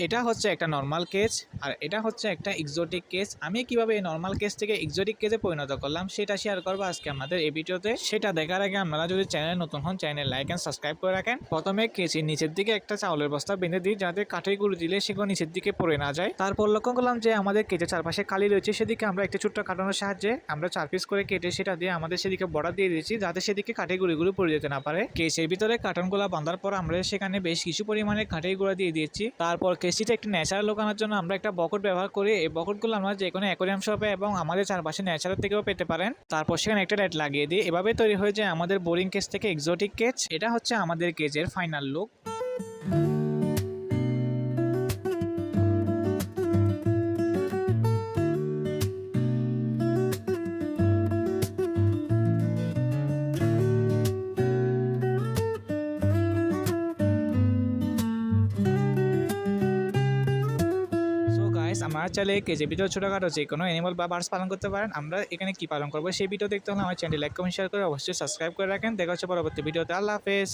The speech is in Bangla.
এটা হচ্ছে একটা নর্মাল কেজ আর এটা হচ্ছে একটা এক্সোটিক কেজ। আমি কিভাবে এই নর্মাল কেজ থেকে এক্সোটিক কেজে পরিণত করলাম সেটা শেয়ার করবো আজকে আমাদের এই ভিডিওতে। সেটা দেখার আগে আপনারা যদি চ্যানেলে নতুন হন চ্যানেল লাইক এন্ড সাবস্ক্রাইব করে রাখেন। প্রথমে কেজির নিচের দিকে একটা চাউলের বস্তা বেঁধে দিই যাতে কাঠের গুঁড়ি দিলে সেগুলো নিচের দিকে পড়ে না যায়। তারপর লক্ষ্য করলাম যে আমাদের কেজের চারপাশে খালি রয়েছে, সেদিকে আমরা একটা ছোট্ট কাটানোর সাহায্যে আমরা 4 পিস করে কেটে সেটা দিয়ে আমাদের সেদিকে বর্ডার দিয়ে দিয়েছি যাতে সেদিকে কাঠের গুঁড়িগুলো পড়ে যেতে না পারে। কেসের ভিতরে কার্টনগুলো বাঁধার পর আমরা সেখানে বেশ কিছু পরিমাণে কাঠের গুঁড়া দিয়ে দিয়েছি। তারপর কেসিটা একটু ন্যাচারাল লোকানোর জন্য আমরা একটা বকট ব্যবহার করি। এই বকটগুলো আমরা যে কোনো অ্যাকোয়ারিয়াম শপে এবং আমাদের চারপাশে ন্যাচারাল থেকেও পেতে পারেন। তারপর সেখানে একটা লাইট লাগিয়ে দিই। এভাবে তৈরি হয়ে যায় আমাদের বোরিং কেজ থেকে এক্সোটিক কেজ। এটা হচ্ছে আমাদের কেজের ফাইনাল লুক। আমরা চাইলে কেজের ভিতরে ছোটখাটো যে কোনো অ্যানিমাল বা বার্ডস পালন করতে পারেন। আমরা এখানে কি পালন করবো সেই ভিডিও দেখতে হলে আমার চ্যানেল লাইক কমেন্ট শেয়ার করে অবশ্যই সাবস্ক্রাইব করে রাখেন। দেখা হচ্ছে পরবর্তী ভিডিওতে। আল্লাহ হাফেজ।